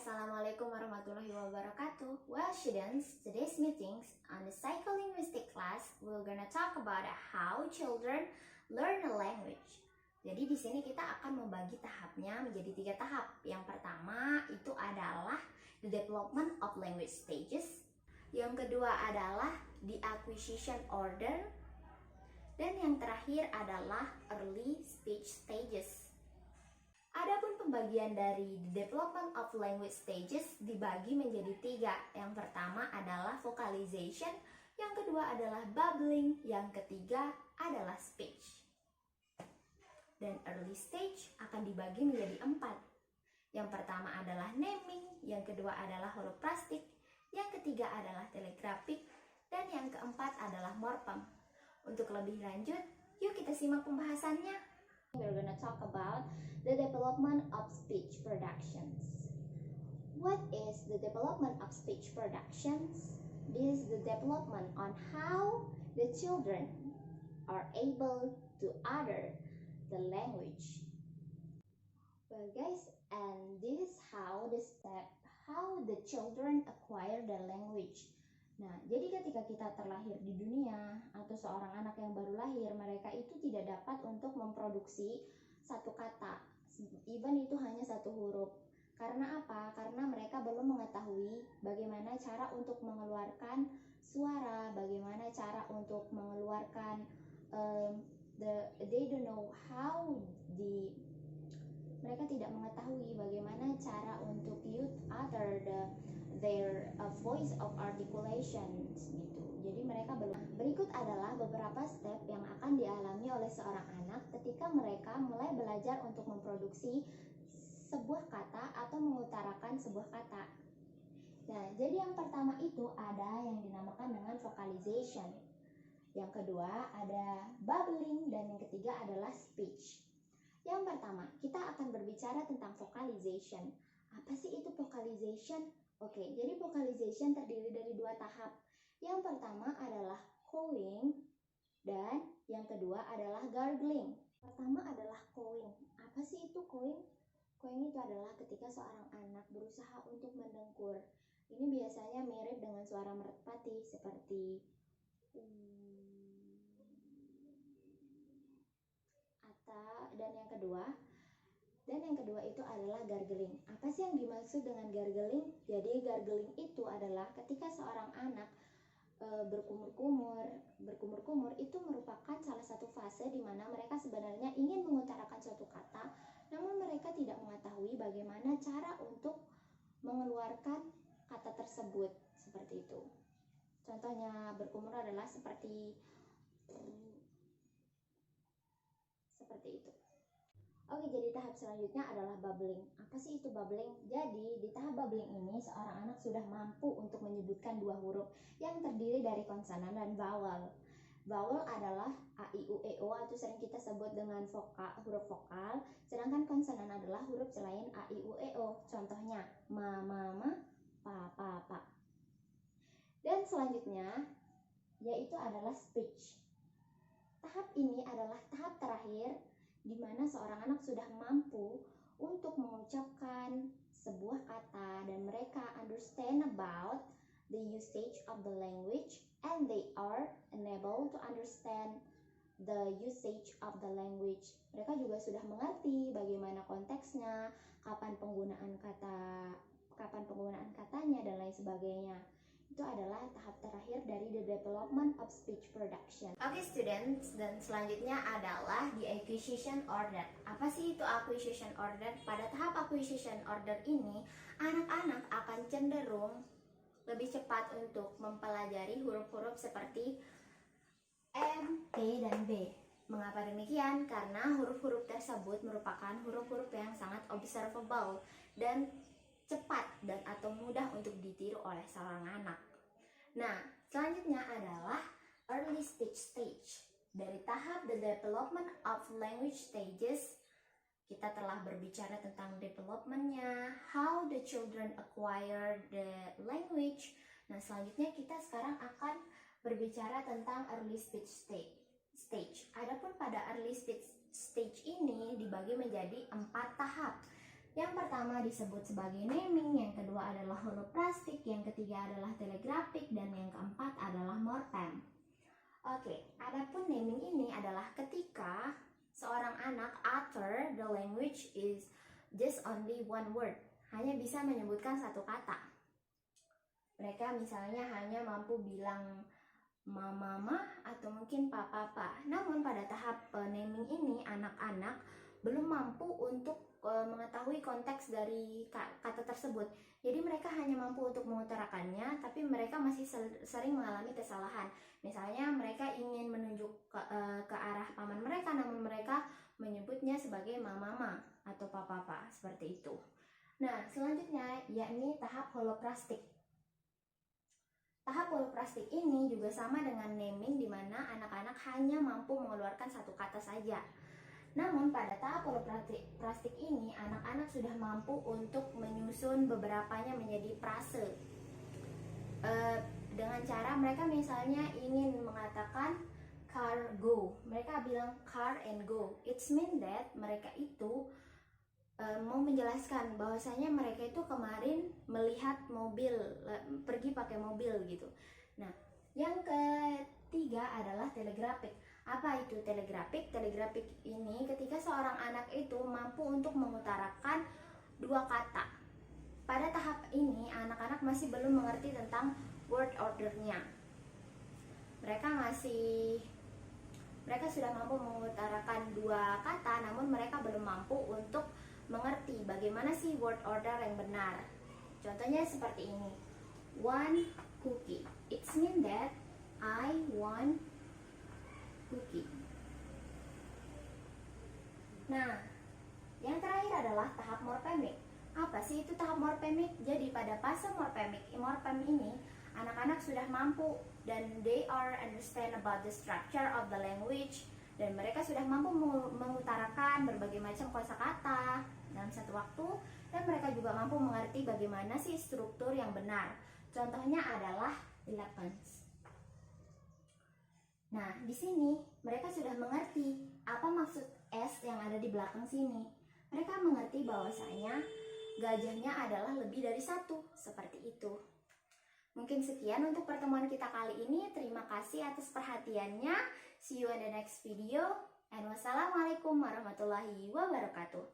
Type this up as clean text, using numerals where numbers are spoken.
Assalamualaikum warahmatullahi wabarakatuh. Well, students, today's meetings on the psycholinguistic class, we're gonna talk about how children learn a language. Jadi di sini kita akan membagi tahapnya menjadi 3 tahap. Yang pertama itu adalah the development of language stages. Yang kedua adalah the acquisition order. Dan yang terakhir adalah early speech stages. Adapun pembagian dari the development of language stages dibagi menjadi 3. Yang pertama adalah vocalization, yang kedua adalah babbling, yang ketiga adalah speech. Dan early stage akan dibagi menjadi 4. Yang pertama adalah naming, yang kedua adalah huruf plastik, yang ketiga adalah telegrafik, dan yang keempat adalah morphem. Untuk lebih lanjut, yuk kita simak pembahasannya. We're gonna talk about the development of speech productions. What is the development of speech productions? This is the development on how the children are able to utter the language. Well guys, and this is how the children acquire the language. Nah, jadi ketika kita terlahir di dunia atau seorang anak yang baru lahir, mereka itu tidak dapat untuk memproduksi satu kata, even itu hanya satu huruf. Karena apa? Karena mereka belum mengetahui bagaimana cara untuk mengeluarkan suara, bagaimana cara untuk mengeluarkan they don't know how mereka tidak mengetahui bagaimana cara untuk utter their voice of articulations gitu. Jadi mereka belum. Berikut adalah beberapa step yang akan dialami oleh seorang anak ketika mereka mulai belajar untuk memproduksi sebuah kata atau mengutarakan sebuah kata. Nah, jadi yang pertama itu ada yang dinamakan dengan vocalization. Yang kedua ada babbling dan yang ketiga adalah speech. Yang pertama, kita akan berbicara tentang vocalization. Apa sih itu vocalization? Oke, jadi vocalization terdiri dari 2 tahap. Yang pertama adalah cawing dan yang kedua adalah gargling. Pertama adalah cawing. Apa sih itu cawing? Cawing itu adalah ketika seorang anak berusaha untuk mendengkur. Ini biasanya mirip dengan suara merpati seperti dan yang kedua itu adalah gargling. Apa sih yang dimaksud dengan gargling? Jadi gargling itu adalah ketika seorang anak berkumur-kumur itu merupakan salah satu fase di mana mereka sebenarnya ingin mengutarakan suatu kata, namun mereka tidak mengetahui bagaimana cara untuk mengeluarkan kata tersebut, seperti itu. Contohnya berkumur adalah seperti itu. Oke, jadi tahap selanjutnya adalah babbling. Apa sih itu babbling? Jadi, di tahap babbling ini, seorang anak sudah mampu untuk menyebutkan 2 huruf yang terdiri dari konsonan dan vowel. Vowel adalah A, I, U, E, O atau sering kita sebut dengan huruf vokal, sedangkan konsonan adalah huruf selain A, I, U, E, O. Contohnya, ma, ma, pa, pa, pa. Dan selanjutnya, yaitu adalah speech. Tahap ini adalah tahap terakhir di mana seorang anak sudah mampu untuk mengucapkan sebuah kata dan mereka understand about the usage of the language and they are unable to understand the usage of the language. Mereka juga sudah mengerti bagaimana konteksnya, kapan penggunaan katanya dan lain sebagainya. Itu adalah tahap terakhir dari the development of speech production. Oke students, dan selanjutnya adalah the acquisition order. Apa sih itu acquisition order? Pada tahap acquisition order ini, anak-anak akan cenderung lebih cepat untuk mempelajari huruf-huruf seperti M, T, dan B. Mengapa demikian? Karena huruf-huruf tersebut merupakan huruf-huruf yang sangat observable dan cepat dan atau mudah untuk ditiru oleh seorang anak. Nah, selanjutnya adalah early speech stage. Dari tahap the development of language stages, kita telah berbicara tentang developmentnya, how the children acquire the language. Nah, selanjutnya kita sekarang akan berbicara tentang early speech stage. Adapun pada early speech stage ini dibagi menjadi 4 tahap. Yang pertama disebut sebagai naming, yang kedua adalah holoplastik, yang ketiga adalah telegrafik, dan yang keempat adalah morpheme. Oke, adapun naming ini adalah ketika seorang anak utter the language is just only one word, hanya bisa menyebutkan satu kata. Mereka misalnya hanya mampu bilang mama atau mungkin papa. Namun pada tahap naming ini anak-anak belum mampu untuk mengetahui konteks dari kata tersebut. Jadi mereka hanya mampu untuk mengutarakannya, tapi mereka masih sering mengalami kesalahan. Misalnya mereka ingin menunjuk ke arah paman mereka, namun mereka menyebutnya sebagai mama atau papa, seperti itu. Nah, selanjutnya yakni tahap holoplastik. Tahap holoplastik ini juga sama dengan naming, di mana anak-anak hanya mampu mengeluarkan satu kata saja. Namun pada tahap holoplastik ini anak-anak sudah mampu untuk menyusun beberapanya menjadi frase. Dengan cara mereka misalnya ingin mengatakan car go, mereka bilang car and go. It's mean that mereka itu mau menjelaskan bahwasanya mereka itu kemarin melihat mobil, pergi pakai mobil gitu. Nah, yang ketiga adalah telegrafik. Apa itu telegrafik? Telegrafik ini ketika seorang anak itu mampu untuk mengutarakan dua kata. Pada tahap ini anak-anak masih belum mengerti tentang word ordernya. Mereka sudah mampu mengutarakan dua kata, namun mereka belum mampu untuk mengerti bagaimana sih word order yang benar. Contohnya seperti ini. One cookie. It means that I want cookie. Nah, yang terakhir adalah tahap morphemic. Apa sih itu tahap morphemic? Jadi pada fase morpheme ini anak-anak sudah mampu dan they are understand about the structure of the language, dan mereka sudah mampu mengutarakan berbagai macam kosakata dalam satu waktu, dan mereka juga mampu mengerti bagaimana sih struktur yang benar. Contohnya adalah elephants. Nah, di sini mereka sudah mengerti apa maksud S yang ada di belakang sini. Mereka mengerti bahwasanya gajahnya adalah lebih dari satu, seperti itu. Mungkin sekian untuk pertemuan kita kali ini. Terima kasih atas perhatiannya. See you in the next video. And wassalamualaikum warahmatullahi wabarakatuh.